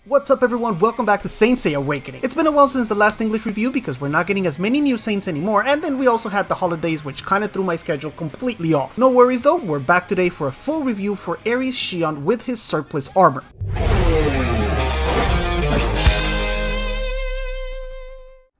What's up everyone, welcome back to Seiya Awakening. It's been a while since the last English review because we're not getting as many new Saints anymore, and then we also had the holidays which kinda threw my schedule completely off. No worries though, we're back today for a full review for Aries Shion with his surplus armor.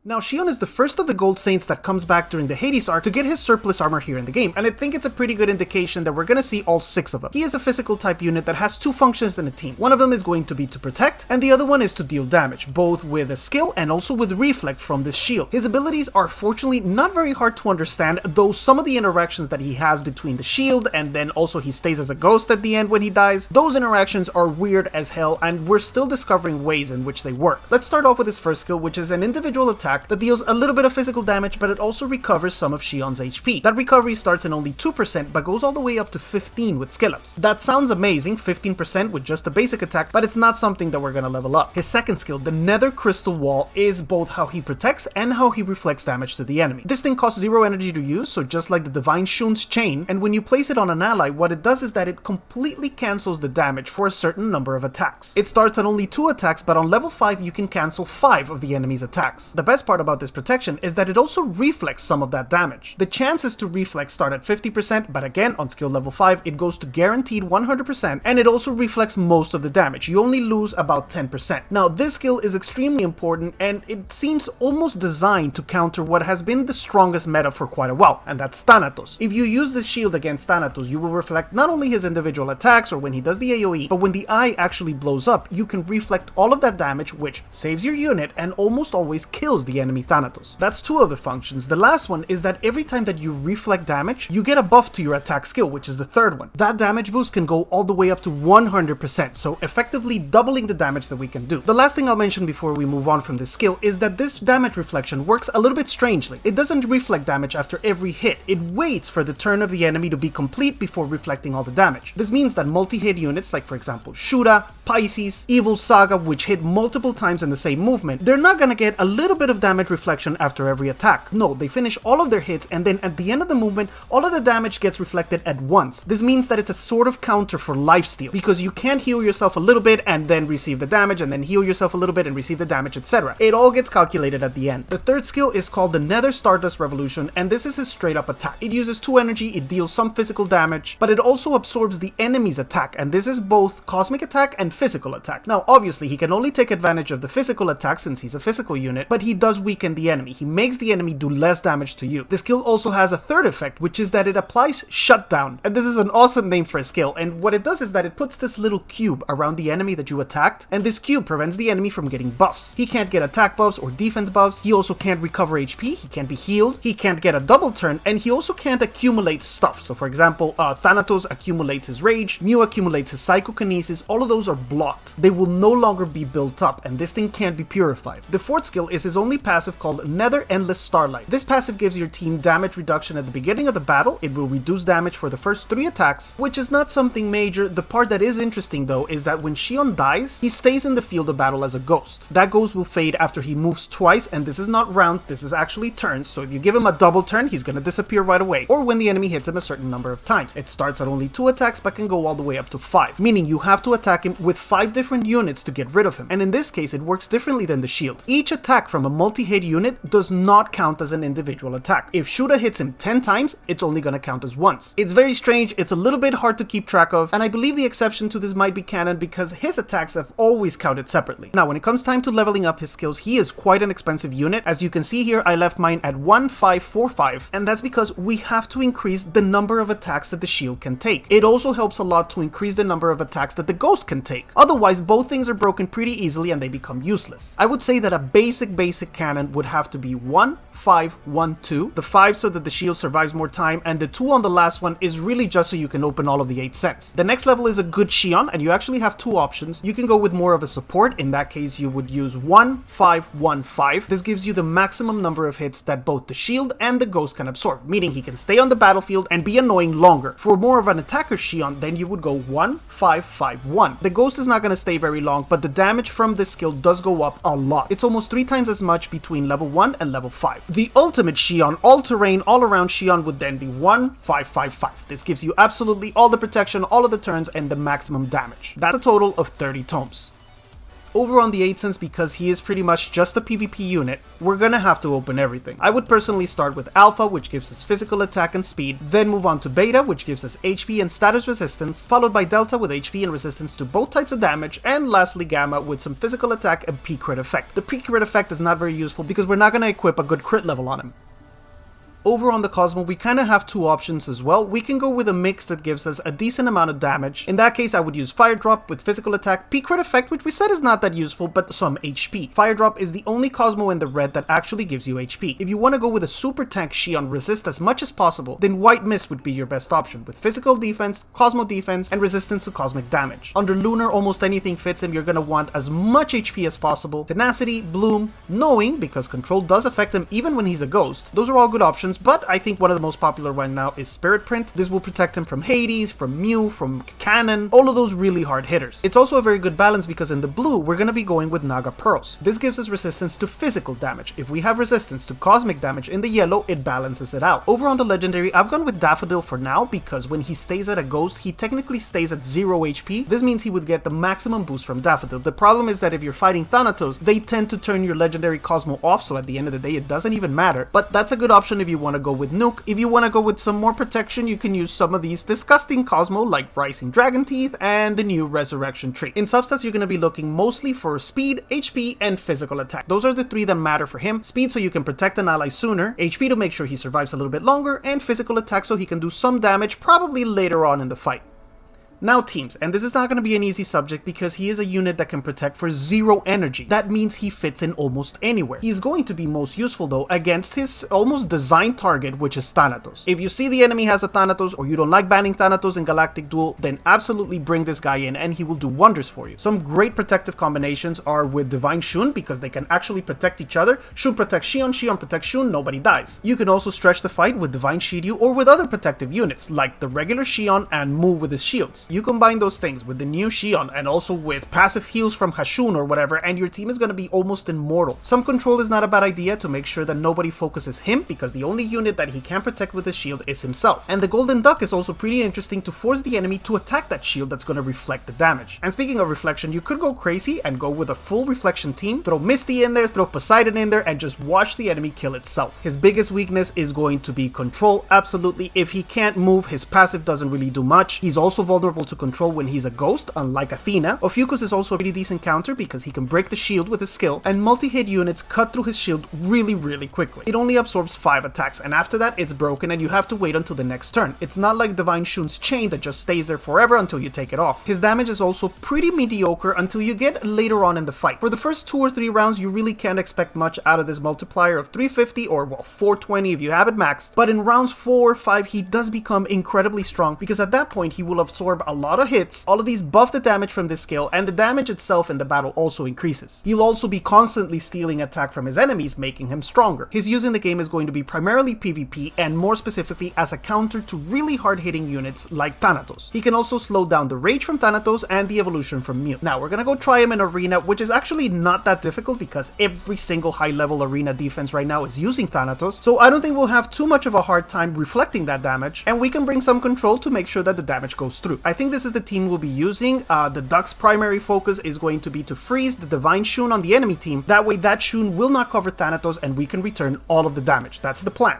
Now, Shion is the first of the Gold Saints that comes back during the Hades arc to get his surplus armor here in the game, and I think it's a pretty good indication that we're gonna see all 6 of them. He is a physical type unit that has 2 functions in a team. One of them is going to be to protect, and the other one is to deal damage, both with a skill and also with reflect from this shield. His abilities are fortunately not very hard to understand, though some of the interactions that he has between the shield and then also he stays as a ghost at the end when he dies, those interactions are weird as hell, and we're still discovering ways in which they work. Let's start off with his first skill, which is an individual attack that deals a little bit of physical damage, but it also recovers some of Shion's HP. That recovery starts in only 2%, but goes all the way up to 15 with skill ups. That sounds amazing, 15% with just the basic attack, but it's not something that we're gonna level up. His second skill, the Nether Crystal Wall, is both how he protects and how he reflects damage to the enemy. This thing costs 0 energy to use, so just like the Divine Shun's chain, and when you place it on an ally, what it does is that it completely cancels the damage for a certain number of attacks. It starts at only 2 attacks, but on level 5 you can cancel 5 of the enemy's attacks. The best part about this protection is that it also reflects some of that damage. The chances to reflect start at 50%, but again, on skill level 5, it goes to guaranteed 100%, and it also reflects most of the damage. You only lose about 10%. Now, this skill is extremely important, and it seems almost designed to counter what has been the strongest meta for quite a while, and that's Thanatos. If you use this shield against Thanatos, you will reflect not only his individual attacks or when he does the AoE, but when the eye actually blows up, you can reflect all of that damage, which saves your unit and almost always kills the enemy Thanatos. That's 2 of the functions. The last one is that every time that you reflect damage, you get a buff to your attack skill, which is the third one. That damage boost can go all the way up to 100%, so effectively doubling the damage that we can do. The last thing I'll mention before we move on from this skill is that this damage reflection works a little bit strangely. It doesn't reflect damage after every hit. It waits for the turn of the enemy to be complete before reflecting all the damage. This means that multi-hit units, like for example Shura, Pisces, Evil Saga, which hit multiple times in the same movement, they're not gonna get a little bit of damage reflection after every attack. No, they finish all of their hits, and then at the end of the movement, all of the damage gets reflected at once. This means that it's a sort of counter for lifesteal, because you can't heal yourself a little bit and then receive the damage, and then heal yourself a little bit and receive the damage, etc. It all gets calculated at the end. The third skill is called the Nether Stardust Revolution, and this is his straight up attack. It uses 2 energy, it deals some physical damage, but it also absorbs the enemy's attack, and this is both cosmic attack and physical attack. Now, obviously, he can only take advantage of the physical attack since he's a physical unit, but he does weaken the enemy. He makes the enemy do less damage to you. The skill also has a third effect, which is that it applies Shutdown, and this is an awesome name for a skill, and what it does is that it puts this little cube around the enemy that you attacked, and this cube prevents the enemy from getting buffs. He can't get attack buffs or defense buffs, he also can't recover HP, he can't be healed, he can't get a double turn, and he also can't accumulate stuff. So for example, Thanatos accumulates his rage, Mew accumulates his psychokinesis, all of those are blocked. They will no longer be built up, and this thing can't be purified. The fourth skill is his only passive called Nether Endless Starlight. This passive gives your team damage reduction at the beginning of the battle. It will reduce damage for the first 3 attacks, which is not something major. The part that is interesting though is that when Shion dies, he stays in the field of battle as a ghost. That ghost will fade after he moves twice, and this is not rounds, this is actually turns, so if you give him a double turn, he's gonna disappear right away, or when the enemy hits him a certain number of times. It starts at only 2 attacks but can go all the way up to 5, meaning you have to attack him with 5 different units to get rid of him, and in this case it works differently than the shield. Each attack from a multi-hit unit does not count as an individual attack. If Shura hits him 10 times, it's only gonna count as once. It's very strange, it's a little bit hard to keep track of, and I believe the exception to this might be canon because his attacks have always counted separately. Now, when it comes time to leveling up his skills, he is quite an expensive unit. As you can see here, I left mine at 1545, and that's because we have to increase the number of attacks that the shield can take. It also helps a lot to increase the number of attacks that the ghost can take. Otherwise, both things are broken pretty easily and they become useless. I would say that a basic canon would have to be 1, 5, 1, 2. The 5 so that the shield survives more time, and the 2 on the last one is really just so you can open all of the 8 cents. The next level is a good Shion, and you actually have 2 options. You can go with more of a support. In that case, you would use 1, 5, 1, 5. This gives you the maximum number of hits that both the shield and the ghost can absorb, meaning he can stay on the battlefield and be annoying longer. For more of an attacker Shion, then you would go 1, 5, 5, 1. The ghost is not going to stay very long, but the damage from this skill does go up a lot. It's almost 3 times as much between level 1 and level 5. The ultimate Shion, all-terrain, all-around Shion would then be 1555. This gives you absolutely all the protection, all of the turns, and the maximum damage. That's a total of 30 tomes. Over on the 8 cents, because he is pretty much just a PvP unit, we're gonna have to open everything. I would personally start with Alpha, which gives us physical attack and speed, then move on to Beta, which gives us HP and status resistance, followed by Delta with HP and resistance to both types of damage, and lastly Gamma with some physical attack and P-crit effect. The P-crit effect is not very useful because we're not gonna equip a good crit level on him. Over on the Cosmo, we kind of have two options as well. We can go with a mix that gives us a decent amount of damage. In that case, I would use Fire Drop with physical attack, P-crit effect, which we said is not that useful, but some HP. Fire Drop is the only Cosmo in the red that actually gives you HP. If you want to go with a super tank Shion, resist as much as possible, then White Mist would be your best option, with physical defense, Cosmo defense, and resistance to cosmic damage. Under Lunar, almost anything fits him. You're going to want as much HP as possible. Tenacity, Bloom, Knowing, because Control does affect him even when he's a ghost. Those are all good options, but I think one of the most popular right now is Spirit Print. This will protect him from Hades, from Mew, from Cannon, all of those really hard hitters. It's also a very good balance because in the blue, we're going to be going with Naga Pearls. This gives us resistance to physical damage. If we have resistance to cosmic damage in the yellow, it balances it out. Over on the legendary, I've gone with Daffodil for now because when he stays at a ghost, he technically stays at 0 HP. This means he would get the maximum boost from Daffodil. The problem is that if you're fighting Thanatos, they tend to turn your legendary Cosmo off, so at the end of the day, it doesn't even matter. But that's a good option if you want to go with Nuke. If you want to go with some more protection, you can use some of these disgusting Cosmo like Rising Dragon Teeth and the new Resurrection Tree. In substats, you're going to be looking mostly for speed, HP, and physical attack. Those are the three that matter for him. Speed so you can protect an ally sooner, HP to make sure he survives a little bit longer, and physical attack so he can do some damage probably later on in the fight. Now teams, and this is not going to be an easy subject because he is a unit that can protect for 0 energy. That means he fits in almost anywhere. He's going to be most useful though against his almost designed target, which is Thanatos. If you see the enemy has a Thanatos or you don't like banning Thanatos in Galactic Duel, then absolutely bring this guy in and he will do wonders for you. Some great protective combinations are with Divine Shun because they can actually protect each other. Shun protects Shion, Shion protects Shun, nobody dies. You can also stretch the fight with Divine Shiryu or with other protective units like the regular Shion and Mu with his shields. You combine those things with the new Shion and also with passive heals from Hashun or whatever, and your team is going to be almost immortal. Some control is not a bad idea to make sure that nobody focuses him because the only unit that he can protect with his shield is himself. And the Golden Duck is also pretty interesting to force the enemy to attack that shield that's going to reflect the damage. And speaking of reflection, you could go crazy and go with a full reflection team, throw Misty in there, throw Poseidon in there, and just watch the enemy kill itself. His biggest weakness is going to be control, absolutely. If he can't move, his passive doesn't really do much. He's also vulnerable to control when he's a ghost, unlike Athena. Ophiuchus is also a pretty decent counter because he can break the shield with his skill, and multi-hit units cut through his shield really quickly. It only absorbs 5 attacks, and after that it's broken and you have to wait until the next turn. It's not like Divine Shun's chain that just stays there forever until you take it off. His damage is also pretty mediocre until you get later on in the fight. For the first 2 or 3 rounds, you really can't expect much out of this multiplier of 350 or well 420 if you have it maxed, but in rounds 4 or 5 he does become incredibly strong because at that point he will absorb a lot of hits. All of these buff the damage from this skill, and the damage itself in the battle also increases. He'll also be constantly stealing attack from his enemies, making him stronger. His use in the game is going to be primarily PvP, and more specifically as a counter to really hard-hitting units like Thanatos. He can also slow down the rage from Thanatos and the evolution from Mew. Now, we're gonna go try him in Arena, which is actually not that difficult because every single high-level Arena defense right now is using Thanatos, so I don't think we'll have too much of a hard time reflecting that damage, and we can bring some control to make sure that the damage goes through. I think this is the team we'll be using. The Duck's primary focus is going to be to freeze the Divine Shun on the enemy team. That way that Shun will not cover Thanatos and we can return all of the damage. That's the plan.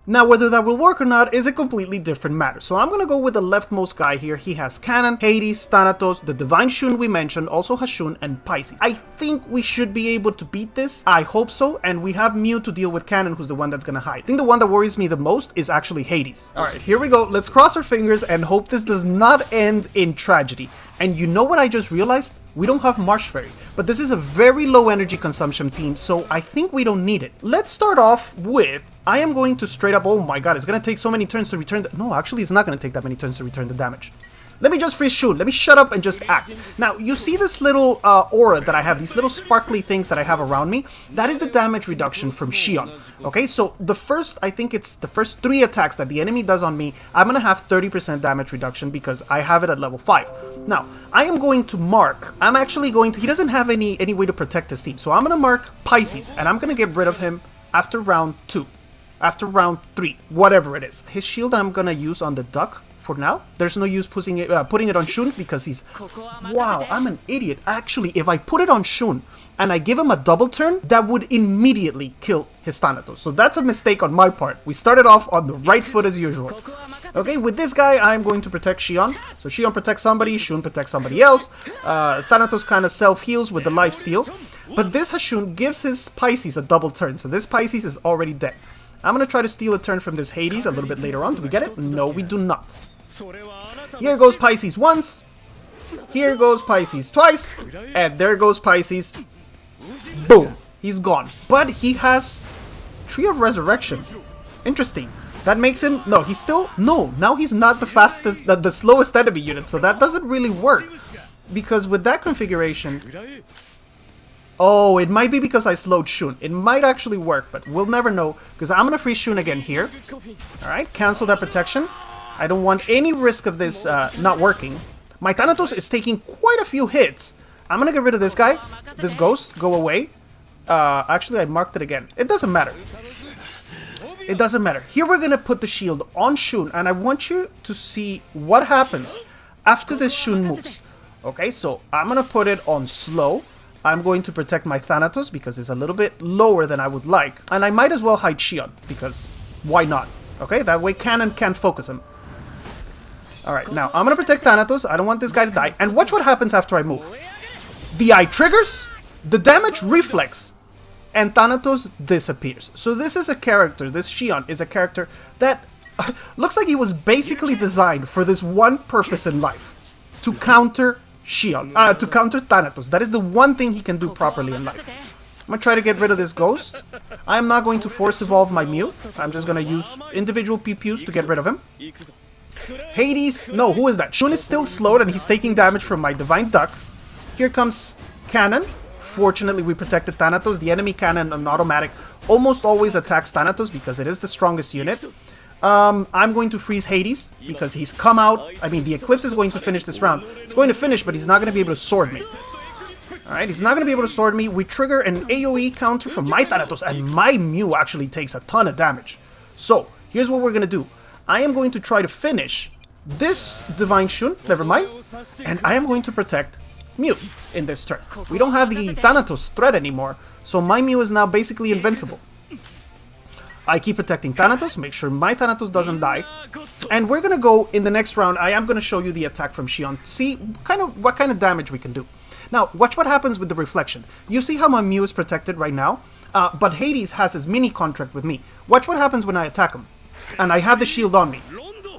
Now, whether that will work or not is a completely different matter. So I'm going to go with the leftmost guy here. He has Cannon, Hades, Thanatos, the Divine Shun we mentioned, also Hashun, and Pisces. I think we should be able to beat this. I hope so. And we have Mew to deal with Cannon, who's the one that's going to hide. I think the one that worries me the most is actually Hades. All right, here we go. Let's cross our fingers and hope this does not end in tragedy. And you know what I just realized? We don't have Marsh Fairy, but this is a very low energy consumption team, so I think we don't need it. Let's start off with, I am going to straight up, oh my god, it's going to take so many turns to return the, no, actually it's not going to take that many turns to return the damage. Let me just freeze Shun. Let me shut up and just act. Now, you see this little aura that I have, these little sparkly things that I have around me? That is the damage reduction from Shion. Okay, so the first, I think it's the first 3 attacks that the enemy does on me, I'm going to have 30% damage reduction because I have it at level 5. Now, I am going to mark, I'm actually going to, he doesn't have any way to protect his team, so I'm going to mark Pisces, and I'm going to get rid of him after round 2. After round 3, whatever it is. His shield I'm going to use on the Duck. for now. There's no use putting it on Shun because he's... Wow, I'm an idiot. Actually, if I put it on Shun and I give him a double turn, that would immediately kill his Thanatos. So that's a mistake on my part. We started off on the right foot as usual. Okay, with this guy, I'm going to protect Shion. So Shion protects somebody, Shun protects somebody else. Thanatos kind of self-heals with the lifesteal. But this Hashun gives his Pisces a double turn. So this Pisces is already dead. I'm going to try to steal a turn from this Hades a little bit later on. Do we get it? No, we do not. Here goes Pisces once. Here goes Pisces twice. And there goes Pisces. Boom. He's gone. But he has Tree of Resurrection. Interesting. That makes him... No, he's still... No, now he's not the fastest... the slowest enemy unit. So that doesn't really work. Because with that configuration... Oh, it might be because I slowed Shun. It might actually work, but we'll never know. Because I'm going to freeze Shun again here. Alright, cancel that protection. I don't want any risk of this not working. My Thanatos is taking quite a few hits. I'm going to get rid of this guy. This ghost. Go away. Actually, I marked it again. It doesn't matter. It doesn't matter. Here we're going to put the shield on Shun. And I want you to see what happens after this Shun moves. Okay, so I'm going to put it on slow. I'm going to protect my Thanatos because it's a little bit lower than I would like. And I might as well hide Shion because why not? Okay, that way Cannon can't focus him. Alright, now I'm going to protect Thanatos. I don't want this guy to die. And watch what happens after I move. The eye triggers, the damage reflex, and Thanatos disappears. So this is a character, this Shion is a character that looks like he was basically designed for this one purpose in life. To counter Shion, to counter Thanatos. That is the one thing he can do properly in life. I'm going to try to get rid of this ghost. I am not going to force evolve my Mew. I'm just going to use individual PPUs to get rid of him. Hades, no, who is that? Shun is still slowed and he's taking damage from my Divine Duck. Here comes Cannon. Fortunately, we protected Thanatos. The enemy Cannon on automatic almost always attacks Thanatos because it is the strongest unit. I'm going to freeze Hades because he's come out. I mean, the Eclipse is going to finish this round. It's going to finish, but he's not going to be able to sword me. Alright, he's not going to be able to sword me. We trigger an AoE counter from my Thanatos, and my Mew actually takes a ton of damage. So, here's what we're going to do. I am going to try to finish this Divine Shun, never mind, and I am going to protect Mew in this turn. We don't have the Thanatos threat anymore, so my Mew is now basically invincible. I keep protecting Thanatos, make sure my Thanatos doesn't die. And we're going to go in the next round. I am going to show you the attack from Shion. See what kind of damage we can do. Now, watch what happens with the reflection. You see how my Mew is protected right now? But Hades has his mini contract with me. Watch what happens when I attack him. And I have the shield on me.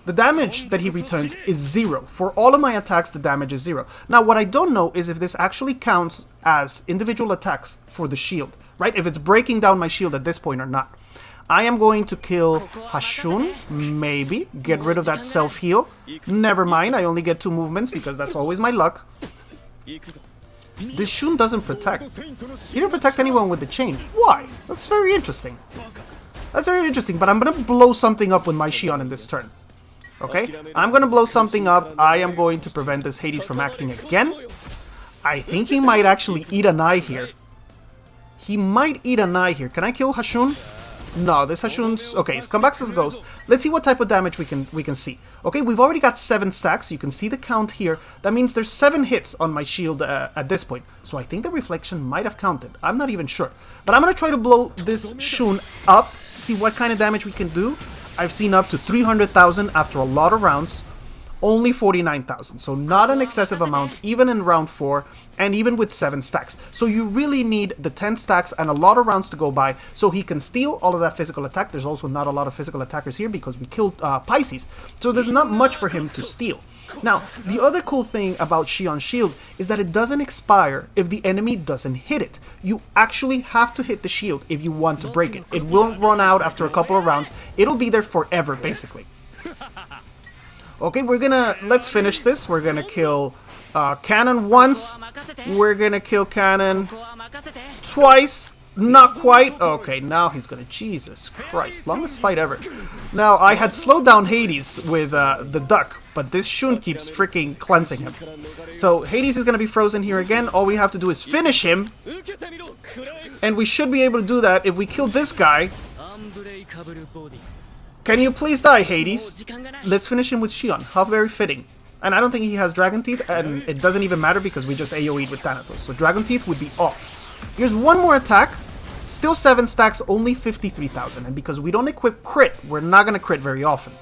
The damage that he returns is 0. For all of my attacks, the damage is 0. Now, what I don't know is if this actually counts as individual attacks for the shield, right? If it's breaking down my shield at this point or not. I am going to kill Hashun, maybe. Get rid of that self-heal. Never mind, I only get 2 movements because that's always my luck. This Shun doesn't protect. He didn't protect anyone with the chain. Why? That's very interesting. That's very interesting, but I'm going to blow something up with my Shion in this turn. Okay? I'm going to blow something up. I am going to prevent this Hades from acting again. I think he might actually eat an eye here. He might eat an eye here. Can I kill Hashun? No, this Hashun's... Okay, he's come back as a ghost. Let's see what type of damage we can see. Okay, we've already got 7 stacks. You can see the count here. That means there's 7 hits on my shield at this point. So I think the reflection might have counted. I'm not even sure. But I'm going to try to blow this Shun up. See what kind of damage we can do. I've seen up to 300,000 after a lot of rounds. Only 49,000, so not an excessive amount, even in round 4, and even with 7 stacks. So you really need the 10 stacks and a lot of rounds to go by, so he can steal all of that physical attack. There's also not a lot of physical attackers here because we killed Pisces, so there's not much for him to steal. Now, the other cool thing about Shion's shield is that it doesn't expire if the enemy doesn't hit it. You actually have to hit the shield if you want to break it. It will run out after a couple of rounds. It'll be there forever, basically. Okay, let's finish this. We're gonna kill Cannon once. We're gonna kill Cannon twice. Not quite. Okay, now he's gonna... Jesus Christ, longest fight ever. Now, I had slowed down Hades with the duck, but this Shun keeps freaking cleansing him. So, Hades is gonna be frozen here again. All we have to do is finish him. And we should be able to do that if we kill this guy. Can you please die, Hades? Let's finish him with Shion. How very fitting. And I don't think he has Dragon Teeth, and it doesn't even matter because we just AoE'd with Thanatos. So Dragon Teeth would be off. Here's one more attack. Still 7 stacks, only 53,000. And because we don't equip crit, we're not going to crit very often.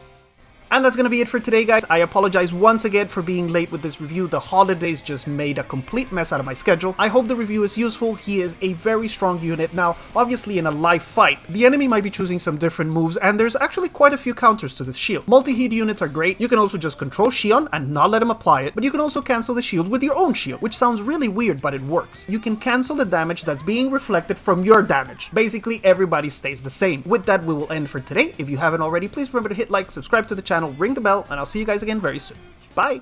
And that's going to be it for today, guys. I apologize once again for being late with this review. The holidays just made a complete mess out of my schedule. I hope the review is useful. He is a very strong unit. Now, obviously in a live fight, the enemy might be choosing some different moves, and there's actually quite a few counters to this shield. Multi-heat units are great. You can also just control Shion and not let him apply it, but you can also cancel the shield with your own shield, which sounds really weird, but it works. You can cancel the damage that's being reflected from your damage. Basically, everybody stays the same. With that, we will end for today. If you haven't already, please remember to hit like, subscribe to the channel, ring the bell, and I'll see you guys again very soon. Bye!